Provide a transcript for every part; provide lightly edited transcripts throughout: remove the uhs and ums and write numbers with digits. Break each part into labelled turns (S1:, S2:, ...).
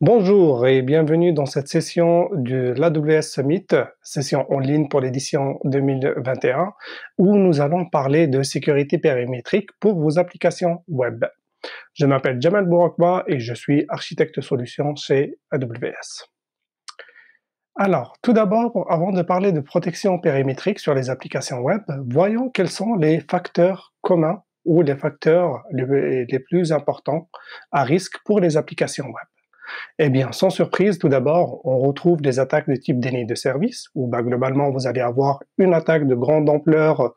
S1: Bonjour et bienvenue dans cette session de l'AWS Summit, session en ligne pour l'édition 2021, où nous allons parler de sécurité périmétrique pour vos applications web. Je m'appelle Jamal Bourakba et je suis architecte solution chez AWS. Alors, tout d'abord, avant de parler de protection périmétrique sur les applications web, voyons quels sont les facteurs communs ou les facteurs les plus importants à risque pour les applications web. Eh bien, sans surprise, tout d'abord, on retrouve des attaques de type déni de service, où globalement, vous allez avoir une attaque de grande ampleur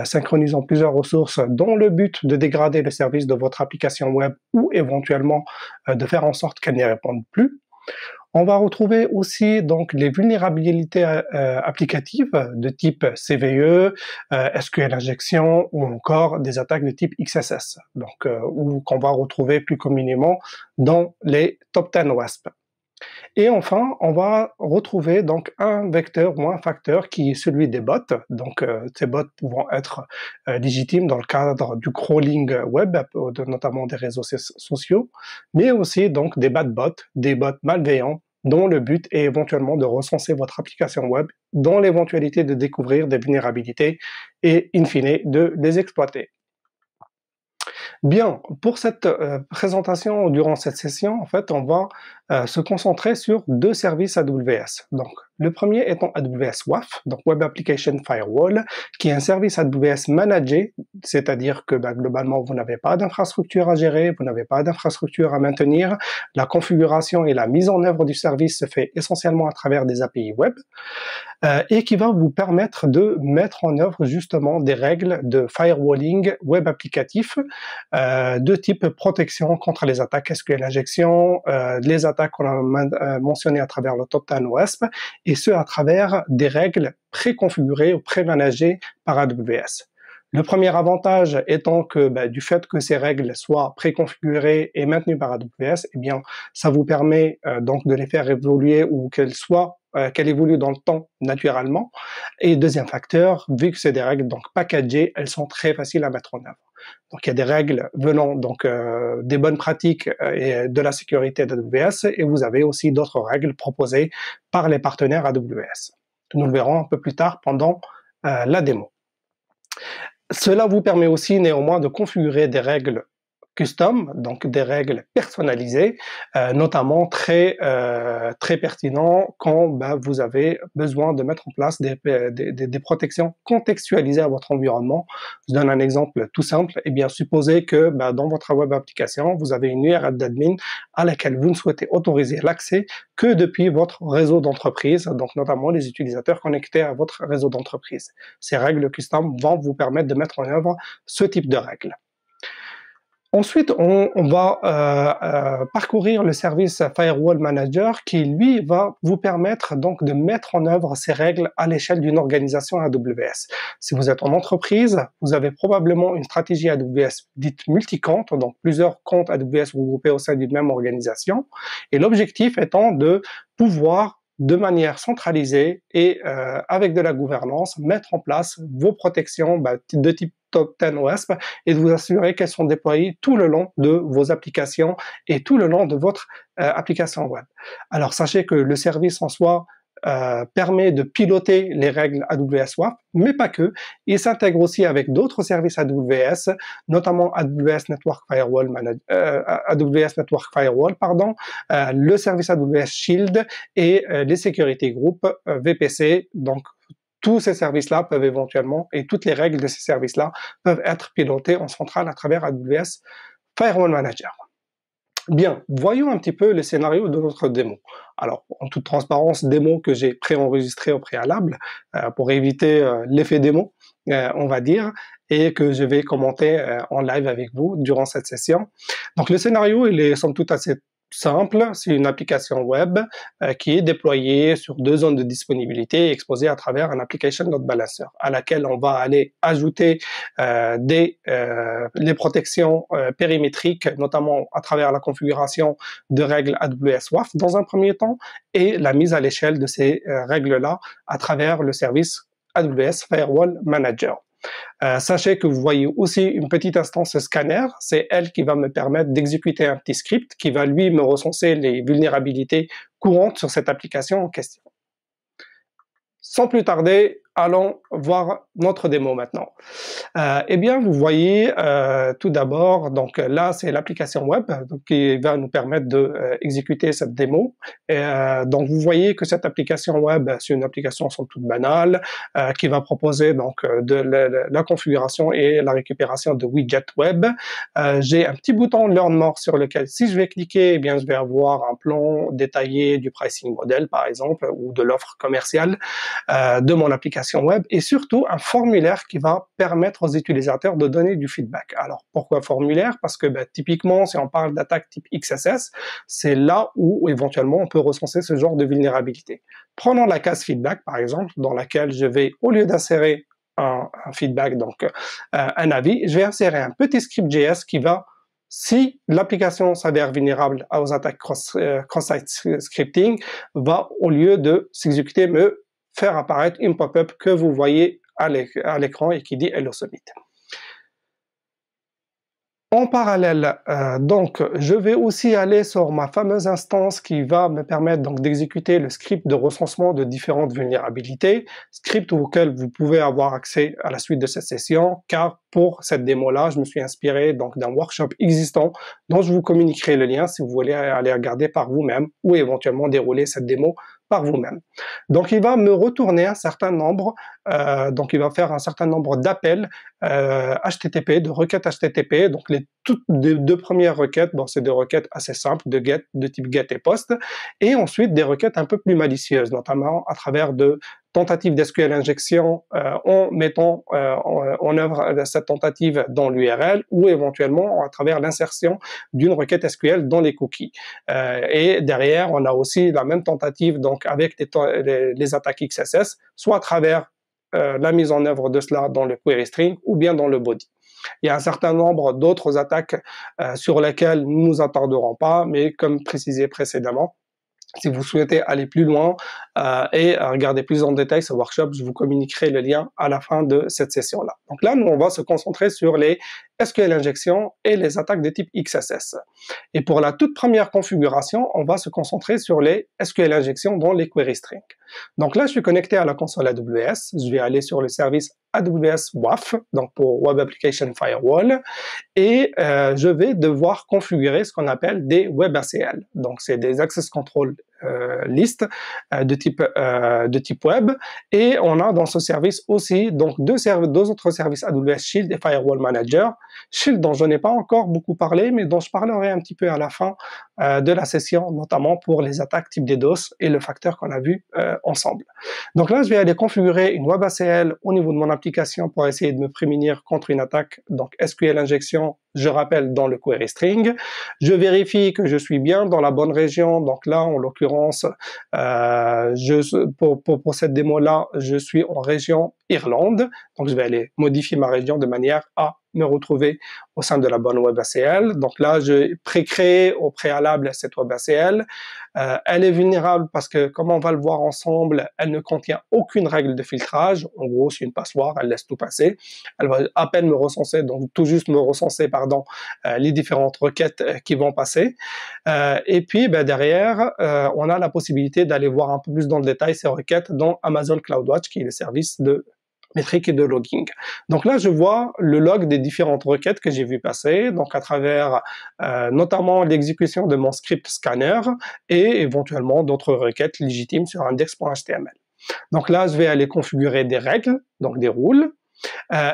S1: synchronisant plusieurs ressources dans le but de dégrader le service de votre application web ou éventuellement de faire en sorte qu'elle n'y réponde plus. On va retrouver aussi donc les vulnérabilités applicatives de type CVE, SQL injection ou encore des attaques de type XSS, donc ou qu'on va retrouver plus communément dans les top 10 WASP. Et enfin, on va retrouver donc un vecteur ou un facteur qui est celui des bots. Donc, ces bots pouvant être légitimes dans le cadre du crawling web, notamment des réseaux sociaux, mais aussi donc des bad bots, des bots malveillants, dont le but est éventuellement de recenser votre application web dans l'éventualité de découvrir des vulnérabilités et, in fine, de les exploiter. Bien, pour cette présentation, durant cette session, en fait, on va se concentrer sur deux services AWS. Donc, le premier étant AWS WAF, donc Web Application Firewall, qui est un service AWS managé, c'est-à-dire que globalement, vous n'avez pas d'infrastructure à gérer, vous n'avez pas d'infrastructure à maintenir. La configuration et la mise en œuvre du service se fait essentiellement à travers des API web. Et qui va vous permettre de mettre en œuvre justement des règles de firewalling web applicatif de type protection contre les attaques SQL injection, les attaques qu'on a mentionnées à travers le top 10 WASP, et ce à travers des règles préconfigurées ou pré-managées par AWS. Le premier avantage étant que du fait que ces règles soient préconfigurées et maintenues par AWS, eh bien, ça vous permet donc de les faire évoluer ou qu'elles évoluent dans le temps naturellement. Et deuxième facteur, vu que c'est des règles donc packagées, elles sont très faciles à mettre en œuvre. Donc il y a des règles venant donc des bonnes pratiques et de la sécurité d'AWS, et vous avez aussi d'autres règles proposées par les partenaires AWS. Nous le verrons un peu plus tard pendant la démo. Cela vous permet aussi néanmoins de configurer des règles custom, donc des règles personnalisées, notamment très pertinent quand vous avez besoin de mettre en place des protections contextualisées à votre environnement. Je donne un exemple tout simple. Eh bien, supposez que dans votre web application, vous avez une URL d'admin à laquelle vous ne souhaitez autoriser l'accès que depuis votre réseau d'entreprise, donc notamment les utilisateurs connectés à votre réseau d'entreprise. Ces règles custom vont vous permettre de mettre en œuvre ce type de règles. Ensuite, on va parcourir le service Firewall Manager qui, lui, va vous permettre donc de mettre en œuvre ces règles à l'échelle d'une organisation AWS. Si vous êtes en entreprise, vous avez probablement une stratégie AWS dite multi-compte, donc plusieurs comptes AWS regroupés au sein d'une même organisation. Et l'objectif étant de pouvoir de manière centralisée et avec de la gouvernance, mettre en place vos protections de type top 10 WASP et de vous assurer qu'elles sont déployées tout le long de vos applications et tout le long de votre application web. Alors sachez que le service en soi permet de piloter les règles AWS WAF, mais pas que. Il s'intègre aussi avec d'autres services AWS, notamment AWS Network Firewall, le service AWS Shield et les security groups VPC. Donc, tous ces services-là peuvent éventuellement, et toutes les règles de ces services-là peuvent être pilotées en centrale à travers AWS Firewall Manager. Bien, voyons un petit peu le scénario de notre démo. Alors, en toute transparence, démo que j'ai préenregistré au préalable pour éviter l'effet démo, on va dire, et que je vais commenter en live avec vous durant cette session. Donc, le scénario, il est somme toute assez simple. C'est une application web qui est déployée sur deux zones de disponibilité exposée à travers un application load balancer à laquelle on va aller ajouter les protections périmétriques, notamment à travers la configuration de règles AWS WAF dans un premier temps et la mise à l'échelle de ces règles-là à travers le service AWS Firewall Manager. Sachez que vous voyez aussi une petite instance scanner, c'est elle qui va me permettre d'exécuter un petit script qui va lui me recenser les vulnérabilités courantes sur cette application en question. Sans plus tarder, allons voir notre démo maintenant. Eh bien, vous voyez tout d'abord, donc là, c'est l'application web qui va nous permettre de exécuter cette démo. Donc, vous voyez que cette application web, c'est une application somme toute banale qui va proposer donc de la configuration et la récupération de widgets web. J'ai un petit bouton Learn More sur lequel, si je vais cliquer, eh bien, je vais avoir un plan détaillé du pricing model, par exemple, ou de l'offre commerciale de mon application web et surtout un formulaire qui va permettre aux utilisateurs de donner du feedback. Alors pourquoi formulaire? Parce que typiquement si on parle d'attaque type XSS, c'est là où éventuellement on peut recenser ce genre de vulnérabilité. Prenons la case feedback par exemple, dans laquelle je vais, au lieu d'insérer un feedback, donc un avis, je vais insérer un petit script JS qui va, si l'application s'avère vulnérable aux attaques cross-site scripting, va, au lieu de s'exécuter, me faire apparaître une pop-up que vous voyez à l'écran et qui dit Hello Summit. En parallèle, donc, je vais aussi aller sur ma fameuse instance qui va me permettre donc d'exécuter le script de recensement de différentes vulnérabilités, script auquel vous pouvez avoir accès à la suite de cette session, car pour cette démo-là, je me suis inspiré donc d'un workshop existant dont je vous communiquerai le lien si vous voulez aller regarder par vous-même ou éventuellement dérouler cette démo par vous-même. Donc, il va me retourner un certain nombre, donc il va faire un certain nombre d'appels HTTP, de requêtes HTTP. Donc, les toutes deux premières requêtes, bon, c'est des requêtes assez simples de get, de type get et post, et ensuite des requêtes un peu plus malicieuses, notamment à travers de tentatives d'SQL injection en mettant en œuvre cette tentative dans l'URL ou éventuellement à travers l'insertion d'une requête SQL dans les cookies. Et derrière, on a aussi la même tentative donc avec les attaques XSS, soit à travers la mise en œuvre de cela dans le query string ou bien dans le body. Il y a un certain nombre d'autres attaques sur lesquelles nous ne nous attarderons pas, mais comme précisé précédemment, si vous souhaitez aller plus loin et regarder plus en détail ce workshop, je vous communiquerai le lien à la fin de cette session-là. Donc là, nous, on va se concentrer sur les SQL injection et les attaques de type XSS. Et pour la toute première configuration, on va se concentrer sur les SQL injection dans les query strings. Donc là, je suis connecté à la console AWS. Je vais aller sur le service AWS WAF, donc pour Web Application Firewall, et je vais devoir configurer ce qu'on appelle des WebACL. Donc, c'est des Access Control List de type web, et on a dans ce service aussi donc deux autres services AWS Shield et Firewall Manager. Shield dont je n'ai pas encore beaucoup parlé, mais dont je parlerai un petit peu à la fin de la session, notamment pour les attaques type DDoS et le facteur qu'on a vu ensemble. Donc là, je vais aller configurer une WebACL au niveau de mon application pour essayer de me prémunir contre une attaque, donc SQL injection, je rappelle, dans le query string. Je vérifie que je suis bien dans la bonne région, donc là, en l'occurrence, pour cette démo-là, je suis en région Irlande, donc je vais aller modifier ma région de manière à me retrouver au sein de la bonne WebACL. Donc là, j'ai pré-créé au préalable cette WebACL. Elle est vulnérable parce que, comme on va le voir ensemble, elle ne contient aucune règle de filtrage. En gros, c'est une passoire, elle laisse tout passer. Elle va à peine me recenser, donc tout juste me recenser, les différentes requêtes qui vont passer. Et puis, derrière, on a la possibilité d'aller voir un peu plus dans le détail ces requêtes dans Amazon CloudWatch, qui est le service de métrique et de logging. Donc là, je vois le log des différentes requêtes que j'ai vu passer, donc à travers notamment l'exécution de mon script scanner et éventuellement d'autres requêtes légitimes sur index.html. Donc là, je vais aller configurer des règles, donc des rules,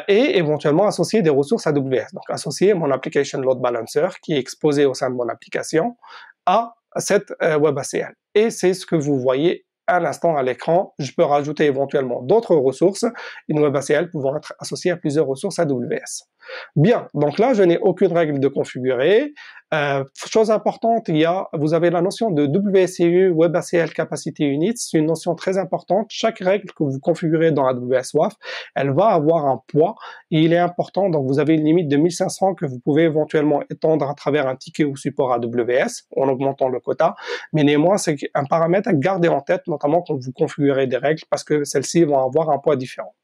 S1: et éventuellement associer des ressources AWS. Donc associer mon application load balancer qui est exposé au sein de mon application à cette WebACL. Et c'est ce que vous voyez à l'instant à l'écran. Je peux rajouter éventuellement d'autres ressources, une WebACL pouvant être associée à plusieurs ressources AWS. Bien, donc là, je n'ai aucune règle de configurer. Chose importante, vous avez la notion de WCU, WebACL Capacity Units, c'est une notion très importante. Chaque règle que vous configurez dans AWS WAF, elle va avoir un poids et il est important, donc vous avez une limite de 1500 que vous pouvez éventuellement étendre à travers un ticket ou support AWS en augmentant le quota, mais néanmoins, c'est un paramètre à garder en tête, notamment quand vous configurez des règles parce que celles-ci vont avoir un poids différent.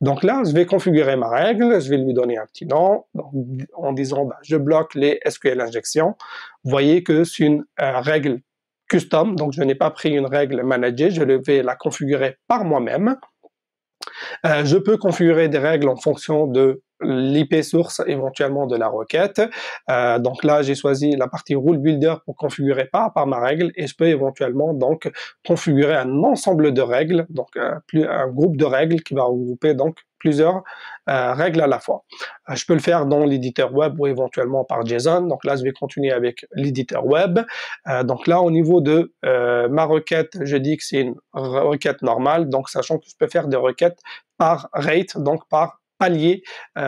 S1: Donc là, je vais configurer ma règle, je vais lui donner un petit nom, donc, en disant je bloque les SQL injections. Vous voyez que c'est une règle custom, donc je n'ai pas pris une règle managée, je vais la configurer par moi-même. Je peux configurer des règles en fonction de l'IP source éventuellement de la requête. Donc là, j'ai choisi la partie Rule Builder pour configurer par ma règle et je peux éventuellement donc configurer un ensemble de règles, donc un groupe de règles qui va regrouper donc plusieurs règles à la fois. Je peux le faire dans l'éditeur web ou éventuellement par JSON. Donc là, je vais continuer avec l'éditeur web. Donc là, au niveau de ma requête, je dis que c'est une requête normale, donc sachant que je peux faire des requêtes par rate, donc par palier,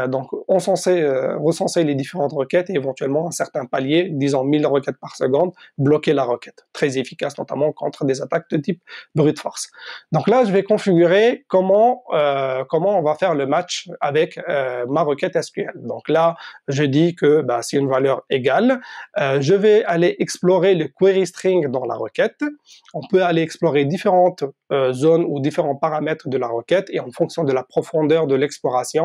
S1: donc recenser les différentes requêtes et éventuellement un certain palier, disons 1000 requêtes par seconde, bloquer la requête. Très efficace notamment contre des attaques de type brute force. Donc là, je vais configurer comment on va faire le match avec ma requête SQL. Donc là, je dis que c'est une valeur égale. Je vais aller explorer le query string dans la requête. On peut aller explorer différentes zones ou différents paramètres de la requête et en fonction de la profondeur de l'exploration.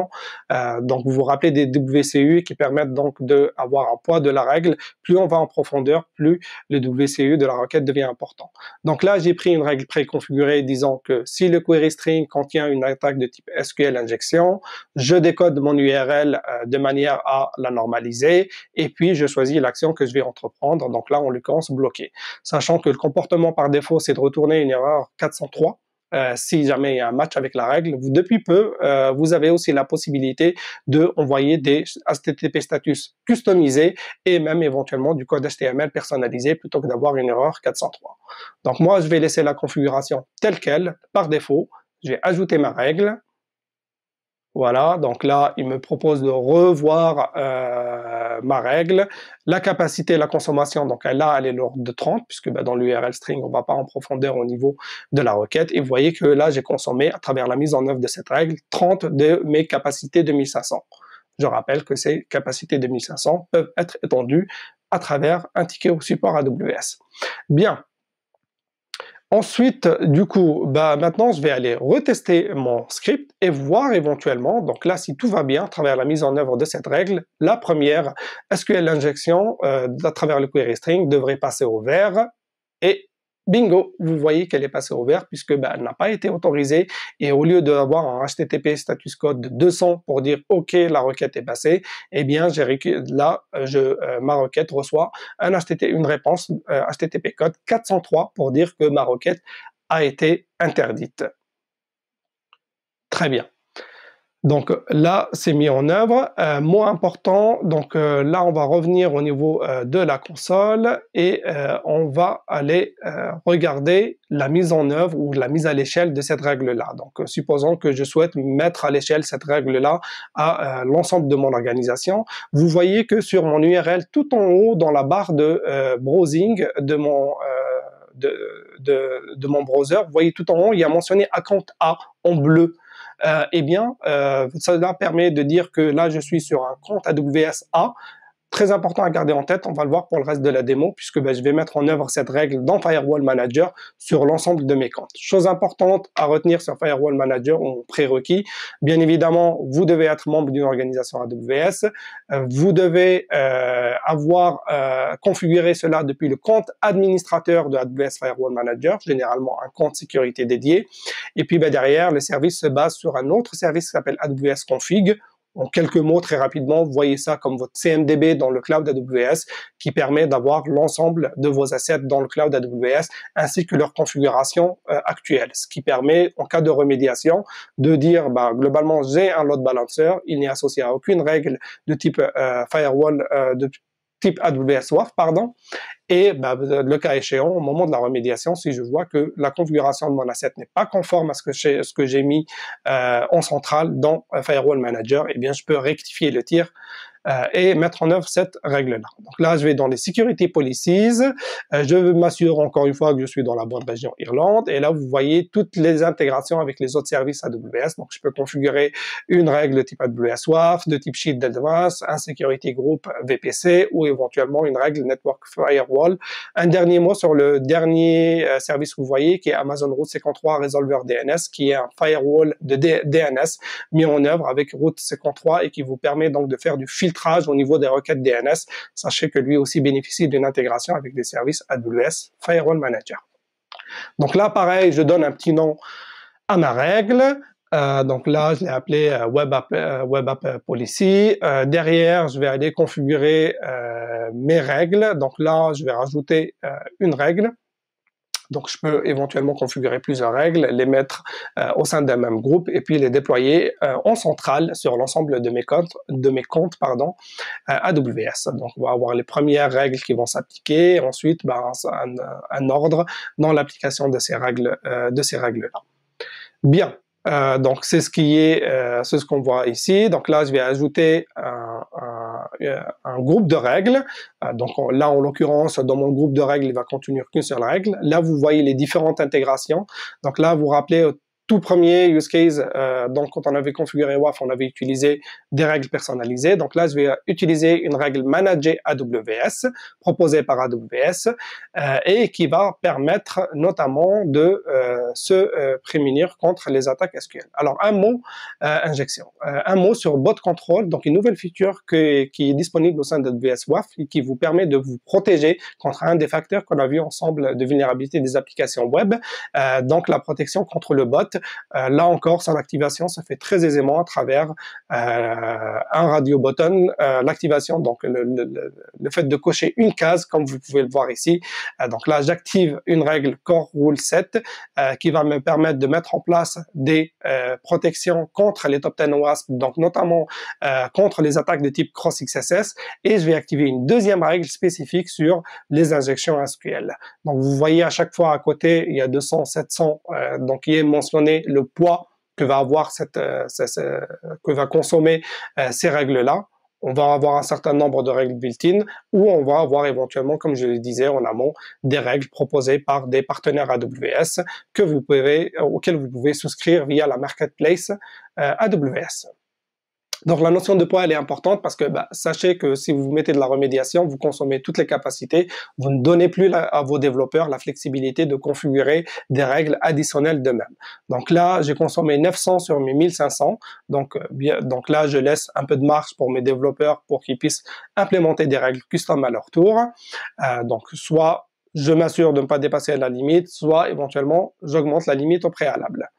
S1: Donc vous vous rappelez des WCU qui permettent donc d'avoir un poids de la règle. Plus on va en profondeur, plus le WCU de la requête devient important. Donc là, j'ai pris une règle préconfigurée disant que si le query string contient une attaque de type SQL injection, je décode mon URL de manière à la normaliser et puis je choisis l'action que je vais entreprendre. Donc là, en l'occurrence, bloquer. Sachant que le comportement par défaut, c'est de retourner une erreur 403. Si jamais il y a un match avec la règle. Depuis peu, vous avez aussi la possibilité de envoyer des HTTP status customisés et même éventuellement du code HTML personnalisé plutôt que d'avoir une erreur 403. Donc moi, je vais laisser la configuration telle quelle, par défaut. Je vais ajouter ma règle. Voilà, donc là, il me propose de revoir ma règle. La capacité, la consommation, donc là, elle est l'ordre de 30, puisque dans l'URL string, on ne va pas en profondeur au niveau de la requête. Et vous voyez que là, j'ai consommé, à travers la mise en œuvre de cette règle, 30 de mes capacités de 1500. Je rappelle que ces capacités de 1500 peuvent être étendues à travers un ticket au support AWS. Bien. Ensuite, du coup, maintenant, je vais aller retester mon script et voir éventuellement, donc là, si tout va bien, à travers la mise en œuvre de cette règle, la première SQL injection à travers le query string devrait passer au vert et bingo, vous voyez qu'elle est passée au vert puisque elle n'a pas été autorisée et au lieu d'avoir un HTTP status code de 200 pour dire OK, la requête est passée, eh bien ma requête reçoit une réponse HTTP code 403 pour dire que ma requête a été interdite. Très bien. Donc là, c'est mis en œuvre. Mot important, donc là, on va revenir au niveau de la console et on va aller regarder la mise en œuvre ou la mise à l'échelle de cette règle-là. Donc, supposons que je souhaite mettre à l'échelle cette règle-là à l'ensemble de mon organisation. Vous voyez que sur mon URL, tout en haut, dans la barre de browsing de mon mon browser, vous voyez tout en haut, il y a mentionné Account A en bleu. Cela permet de dire que là, je suis sur un compte AWS A. Très important à garder en tête, on va le voir pour le reste de la démo, puisque je vais mettre en œuvre cette règle dans Firewall Manager sur l'ensemble de mes comptes. Chose importante à retenir sur Firewall Manager en prérequis, bien évidemment, vous devez être membre d'une organisation AWS, vous devez avoir configuré cela depuis le compte administrateur de AWS Firewall Manager, généralement un compte sécurité dédié, et puis derrière, le service se base sur un autre service qui s'appelle AWS Config. En quelques mots, très rapidement, vous voyez ça comme votre CMDB dans le cloud AWS qui permet d'avoir l'ensemble de vos assets dans le cloud AWS ainsi que leur configuration actuelle. Ce qui permet, en cas de remédiation, de dire globalement, j'ai un load balancer, il n'est associé à aucune règle de type firewall, de type AWS WAF, et le cas échéant, au moment de la remédiation, si je vois que la configuration de mon asset n'est pas conforme à ce que j'ai mis en centrale dans Firewall Manager, eh bien, je peux rectifier le tir et mettre en œuvre cette règle-là. Donc là, je vais dans les Security Policies, je m'assure encore une fois que je suis dans la bonne région Irlande, et là, vous voyez toutes les intégrations avec les autres services AWS. Donc, je peux configurer une règle de type AWS WAF, de type Shield Advanced, un Security Group VPC, ou éventuellement une règle Network Firewall. Un dernier mot sur le dernier service que vous voyez, qui est Amazon Route 53 Resolver DNS, qui est un firewall de DNS mis en œuvre avec Route 53 et qui vous permet donc de faire du filtrage au niveau des requêtes DNS. Sachez que lui aussi bénéficie d'une intégration avec des services AWS Firewall Manager. Donc là, pareil, je donne un petit nom à ma règle. Donc là, je l'ai appelé Web App Policy. Derrière, je vais aller configurer mes règles. Donc là, je vais rajouter une règle. Donc, je peux éventuellement configurer plusieurs règles, les mettre au sein d'un même groupe et puis les déployer en centrale sur l'ensemble de mes comptes AWS. Donc, on va avoir les premières règles qui vont s'appliquer, ensuite un ordre dans l'application de ces règles-là. Bien. Donc, c'est ce qu'on voit ici. Donc là, je vais ajouter un groupe de règles. Donc là, en l'occurrence, dans mon groupe de règles, il va contenir qu'une seule règle. Là, vous voyez les différentes intégrations. Donc là, vous vous rappelez, tout premier use case, donc quand on avait configuré WAF, on avait utilisé des règles personnalisées. Donc là, je vais utiliser une règle Manager AWS, proposée par AWS, et qui va permettre notamment de se prémunir contre les attaques SQL. Alors, un mot, injection. Un mot sur Bot Control, donc une nouvelle feature qui est disponible au sein d'AWS WAF et qui vous permet de vous protéger contre un des facteurs qu'on a vu ensemble de vulnérabilité des applications web, donc la protection contre le bot. Là encore, son activation se fait très aisément à travers un radio button. L'activation, donc le fait de cocher une case, comme vous pouvez le voir ici. Donc là, j'active une règle Core Rule 7 qui va me permettre de mettre en place des protections contre les top 10 WASP, donc notamment contre les attaques de type Cross XSS. Et je vais activer une deuxième règle spécifique sur les injections SQL. Donc vous voyez à chaque fois à côté, il y a 200, 700, donc il est mentionné le poids que va avoir que va consommer ces règles-là. On va avoir un certain nombre de règles built-in ou on va avoir éventuellement, comme je le disais en amont, des règles proposées par des partenaires AWS auxquels vous pouvez souscrire via la marketplace AWS. Donc la notion de poids, elle est importante parce que sachez que si vous mettez de la remédiation, vous consommez toutes les capacités, vous ne donnez plus à vos développeurs la flexibilité de configurer des règles additionnelles d'eux-mêmes. Donc là, j'ai consommé 900 sur mes 1500, donc là, je laisse un peu de marge pour mes développeurs pour qu'ils puissent implémenter des règles custom à leur tour. Donc soit je m'assure de ne pas dépasser la limite, soit éventuellement, j'augmente la limite au préalable.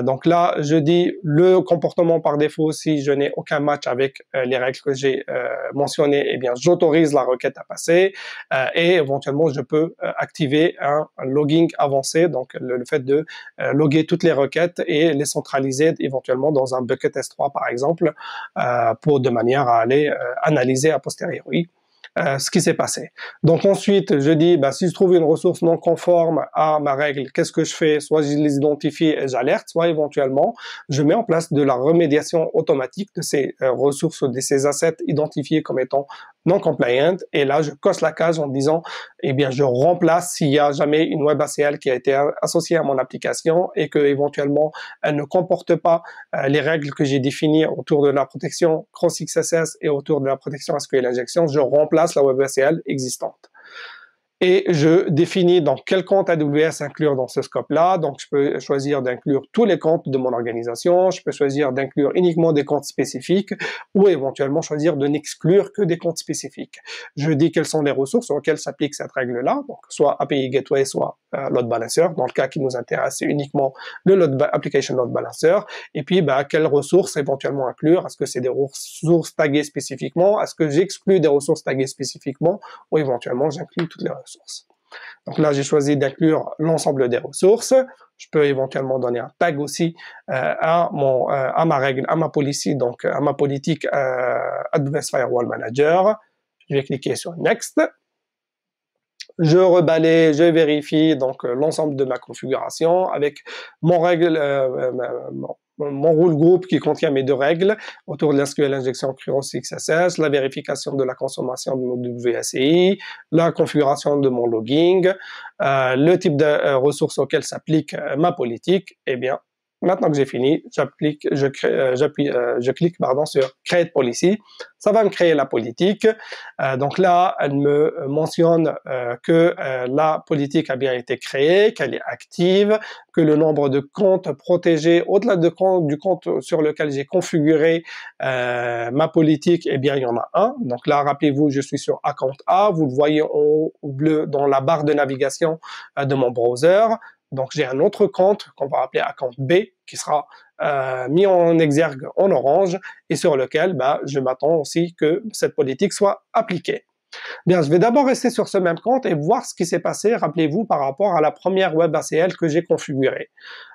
S1: Donc là, je dis le comportement par défaut, si je n'ai aucun match avec les règles que j'ai mentionnées, eh bien, j'autorise la requête à passer et éventuellement, je peux activer un logging avancé, donc le fait de loguer toutes les requêtes et les centraliser éventuellement dans un bucket S3, par exemple, de manière à aller analyser a posteriori ce qui s'est passé. Donc ensuite, je dis, si je trouve une ressource non conforme à ma règle, qu'est-ce que je fais? Soit je les identifie et j'alerte, soit éventuellement, je mets en place de la remédiation automatique de ces ressources ou de ces assets identifiés comme étant non compliant. Et là, je coche la case en disant, eh bien, je remplace s'il y a jamais une web ACL qui a été associée à mon application et que éventuellement, elle ne comporte pas les règles que j'ai définies autour de la protection Cross XSS et autour de la protection SQL Injection, je remplace la web ACL existante. Et je définis dans quel compte AWS inclure dans ce scope-là. Donc, je peux choisir d'inclure tous les comptes de mon organisation. Je peux choisir d'inclure uniquement des comptes spécifiques ou éventuellement choisir de n'exclure que des comptes spécifiques. Je dis quelles sont les ressources sur lesquelles s'applique cette règle-là. Donc, soit API Gateway, soit Load Balancer. Dans le cas qui nous intéresse, c'est uniquement le Application Load Balancer. Et puis, quelles ressources éventuellement inclure? Est-ce que c'est des ressources taguées spécifiquement? Est-ce que j'exclus des ressources taguées spécifiquement? Ou éventuellement, j'inclus toutes les ressources. Donc là, j'ai choisi d'inclure l'ensemble des ressources. Je peux éventuellement donner un tag aussi à ma règle, à ma policy, donc à ma politique AWS Firewall Manager. Je vais cliquer sur Next. Je rebalaye, je vérifie donc l'ensemble de ma configuration avec mon règle, mon rule group qui contient mes deux règles autour de l'SQL injection Cross XSS, la vérification de la consommation de mon WSI, la configuration de mon logging, le type de ressources auxquelles s'applique ma politique. Eh bien, maintenant que j'ai fini, je clique sur Create Policy. Ça va me créer la politique. Donc là, elle me mentionne que la politique a bien été créée, qu'elle est active, que le nombre de comptes protégés, au-delà du compte sur lequel j'ai configuré ma politique, eh bien, il y en a un. Donc là, rappelez-vous, je suis sur Account A. Vous le voyez en bleu dans la barre de navigation de mon browser. Donc, j'ai un autre compte qu'on va appeler Account B qui sera mis en exergue en orange et sur lequel je m'attends aussi que cette politique soit appliquée. Bien, je vais d'abord rester sur ce même compte et voir ce qui s'est passé, rappelez-vous, par rapport à la première WebACL que j'ai configurée.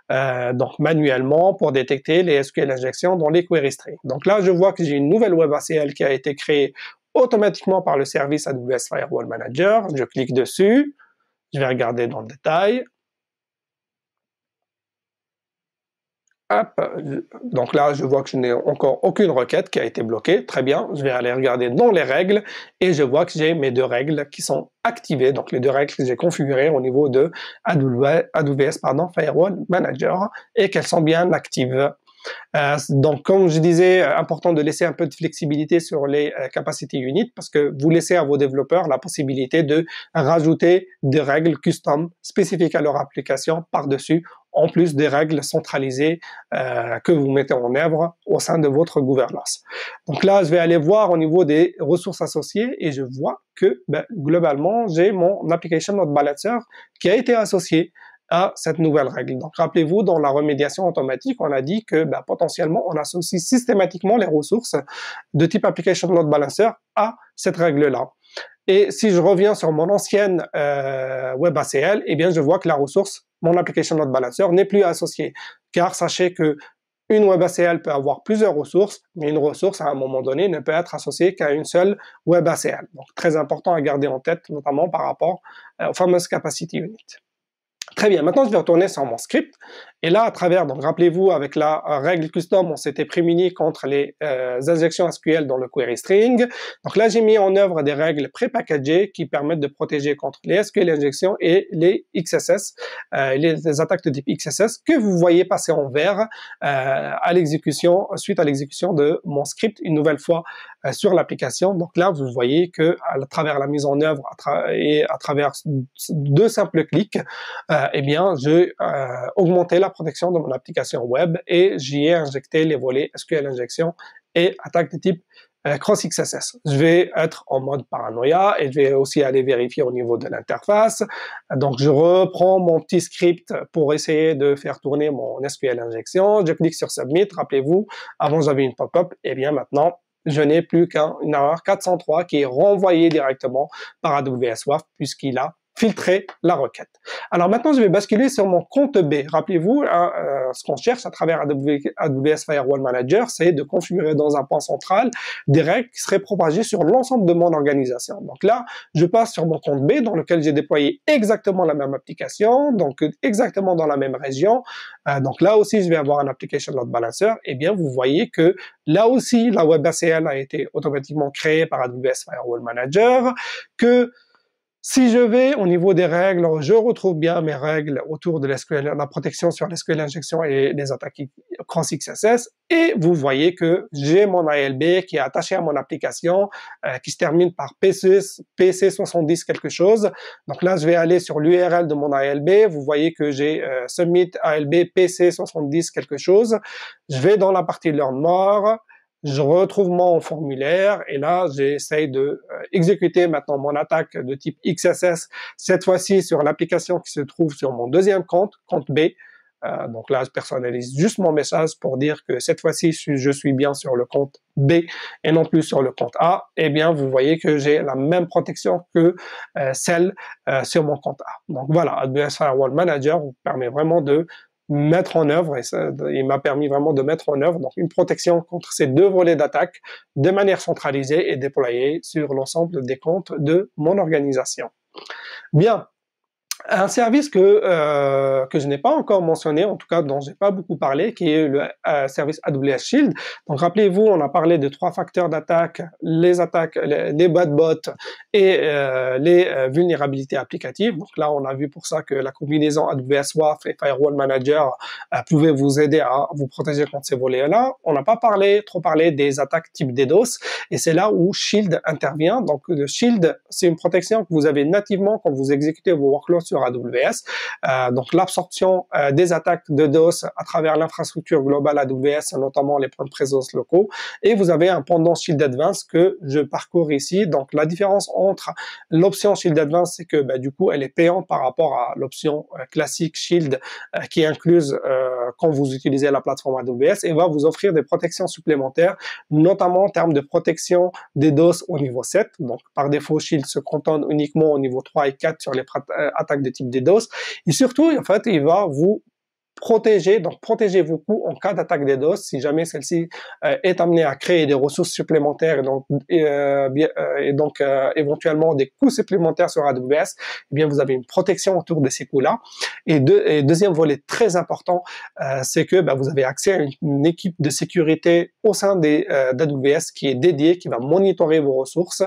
S1: Donc, manuellement pour détecter les SQL injections dans les query strings. Donc là, je vois que j'ai une nouvelle WebACL qui a été créée automatiquement par le service AWS Firewall Manager. Je clique dessus, je vais regarder dans le détail. Hop, donc là, je vois que je n'ai encore aucune requête qui a été bloquée. Très bien, je vais aller regarder dans les règles et je vois que j'ai mes deux règles qui sont activées, donc les deux règles que j'ai configurées au niveau de AWS Firewall Manager et qu'elles sont bien actives. Donc, comme je disais, important de laisser un peu de flexibilité sur les capacity units parce que vous laissez à vos développeurs la possibilité de rajouter des règles custom spécifiques à leur application par-dessus, en plus des règles centralisées que vous mettez en œuvre au sein de votre gouvernance. Donc là, je vais aller voir au niveau des ressources associées et je vois que globalement, j'ai mon Application Load Balancer qui a été associé à cette nouvelle règle. Donc, rappelez-vous, dans la remédiation automatique, on a dit que potentiellement, on associe systématiquement les ressources de type Application Load Balancer à cette règle-là. Et si je reviens sur mon ancienne WebACL, eh bien, je vois que la ressource, mon Application Load Balancer, n'est plus associée. Car sachez que une WebACL peut avoir plusieurs ressources, mais une ressource, à un moment donné, ne peut être associée qu'à une seule WebACL. Donc, très important à garder en tête, notamment par rapport aux fameuses capacity units. Très bien, maintenant je vais retourner sur mon script et là à travers, donc rappelez-vous avec la règle custom on s'était prémuni contre les injections SQL dans le query string. Donc là j'ai mis en œuvre des règles pré-packagées qui permettent de protéger contre les SQL injections et les XSS, les attaques de type XSS que vous voyez passer en vert à l'exécution, suite à l'exécution de mon script une nouvelle fois sur l'application. Donc là vous voyez que à travers la mise en œuvre et à travers deux simples clics, eh bien, j'ai augmenté la protection de mon application web et j'y ai injecté les volets SQL injection et attaque de type Cross XSS. Je vais être en mode paranoïa et je vais aussi aller vérifier au niveau de l'interface. Donc, je reprends mon petit script pour essayer de faire tourner mon SQL injection. Je clique sur Submit. Rappelez-vous, avant j'avais une pop-up. Eh bien, maintenant, je n'ai plus qu'une erreur 403 qui est renvoyée directement par AWS WAF puisqu'il a filtrer la requête. Alors maintenant, je vais basculer sur mon compte B. Rappelez-vous, ce qu'on cherche à travers AWS Firewall Manager, c'est de configurer dans un point central des règles qui seraient propagées sur l'ensemble de mon organisation. Donc là, je passe sur mon compte B dans lequel j'ai déployé exactement la même application, donc exactement dans la même région. Donc là aussi, je vais avoir un Application Load Balancer. Eh bien, vous voyez que là aussi, la WebACL a été automatiquement créée par AWS Firewall Manager, que si je vais au niveau des règles, je retrouve bien mes règles autour de l'SQL, la protection sur l'SQL injection et les attaques Cross XSS. Et vous voyez que j'ai mon ALB qui est attaché à mon application, qui se termine par PC70 quelque chose. Donc là, je vais aller sur l'URL de mon ALB. Vous voyez que j'ai submit ALB PC70 quelque chose. Je vais dans la partie Learn More. Je retrouve mon formulaire et là, j'essaye de exécuter maintenant mon attaque de type XSS, cette fois-ci sur l'application qui se trouve sur mon deuxième compte, compte B. Donc là, je personnalise juste mon message pour dire que cette fois-ci, je suis bien sur le compte B et non plus sur le compte A. Eh bien, vous voyez que j'ai la même protection que celle sur mon compte A. Donc voilà, AWS Firewall Manager vous permet vraiment de mettre en œuvre, et ça, il m'a permis vraiment de mettre en œuvre donc une protection contre ces deux volets d'attaque de manière centralisée et déployée sur l'ensemble des comptes de mon organisation. Bien. Un service que je n'ai pas encore mentionné, en tout cas dont j'ai pas beaucoup parlé, qui est le service AWS Shield. Donc rappelez-vous, on a parlé de 3 facteurs d'attaque, les attaques, les bad bots et les vulnérabilités applicatives. Donc là, on a vu pour ça que la combinaison AWS WAF et Firewall Manager pouvait vous aider à vous protéger contre ces volets-là. On n'a pas trop parlé des attaques type DDoS, et c'est là où Shield intervient. Donc le Shield, c'est une protection que vous avez nativement quand vous exécutez vos workloads sur AWS. Donc l'absorption des attaques de DDoS à travers l'infrastructure globale AWS, notamment les points de présence locaux. Et vous avez un pendant Shield Advanced que je parcours ici. Donc la différence entre l'option Shield Advanced, c'est que du coup elle est payante par rapport à l'option classique Shield qui est incluse quand vous utilisez la plateforme AWS, et va vous offrir des protections supplémentaires, notamment en termes de protection des DDoS au niveau 7. Donc par défaut, Shield se cantonne uniquement au niveau 3 et 4 sur les attaques de type DDoS, et surtout en fait il va vous protéger, donc protégez vos coûts en cas d'attaque DDoS si jamais celle-ci est amenée à créer des ressources supplémentaires et donc éventuellement des coûts supplémentaires sur AWS. Eh bien vous avez une protection autour de ces coûts-là. Et deuxième volet très important, c'est que vous avez accès à une équipe de sécurité au sein d'AWS qui est dédiée, qui va monitorer vos ressources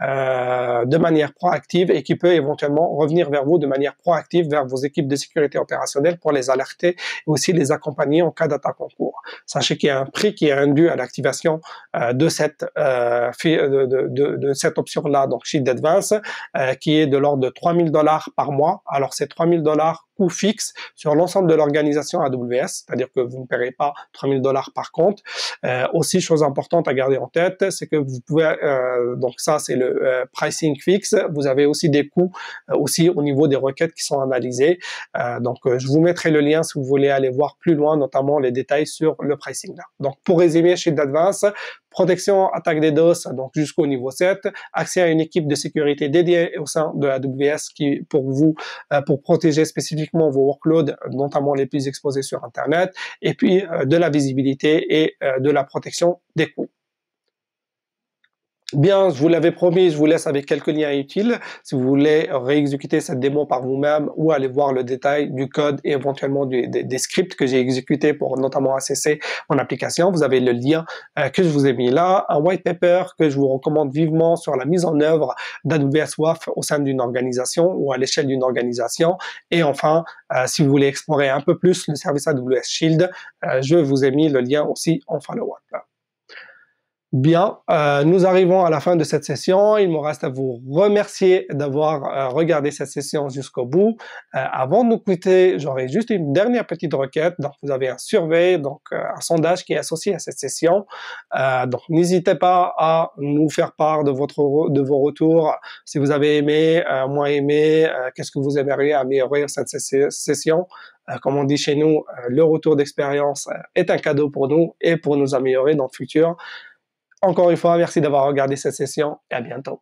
S1: de manière proactive et qui peut éventuellement revenir vers vous de manière proactive vers vos équipes de sécurité opérationnelle pour les alerter et aussi les accompagner en cas d'attaque en cours. Sachez qu'il y a un prix qui est induit à l'activation de cette option-là, donc Shield Advance, qui est de l'ordre de $3,000 par mois. Alors c'est $3,000 coût fixe sur l'ensemble de l'organisation AWS, c'est-à-dire que vous ne paierez pas $3,000 par compte. Aussi, chose importante à garder en tête, c'est que vous pouvez, donc ça c'est le pricing fixe, vous avez aussi des coûts aussi au niveau des requêtes qui sont analysées. Donc je vous mettrai le lien si vous voulez aller voir plus loin, notamment les détails sur le pricing là. Donc pour résumer, Shield Advance, protection attaque DDoS, donc jusqu'au niveau 7, accès à une équipe de sécurité dédiée au sein de AWS qui, pour protéger spécifiquement vos workloads, notamment les plus exposés sur Internet, et puis de la visibilité et de la protection des coûts. Bien, je vous l'avais promis, je vous laisse avec quelques liens utiles si vous voulez réexécuter cette démo par vous-même ou aller voir le détail du code et éventuellement des scripts que j'ai exécutés pour notamment accesser mon application. Vous avez le lien que je vous ai mis là, un white paper que je vous recommande vivement sur la mise en œuvre d'AWS WAF au sein d'une organisation ou à l'échelle d'une organisation. Et enfin, si vous voulez explorer un peu plus le service AWS Shield, je vous ai mis le lien aussi en follow-up. Bien, nous arrivons à la fin de cette session. Il me reste à vous remercier d'avoir regardé cette session jusqu'au bout. Avant de nous quitter, j'aurai juste une dernière petite requête. Donc, vous avez un survey, donc un sondage qui est associé à cette session. Donc, n'hésitez pas à nous faire part de vos retours. Si vous avez aimé, moins aimé, qu'est-ce que vous aimeriez améliorer cette session. Comme on dit chez nous, le retour d'expérience est un cadeau pour nous et pour nous améliorer dans le futur. Encore une fois, merci d'avoir regardé cette session et à bientôt.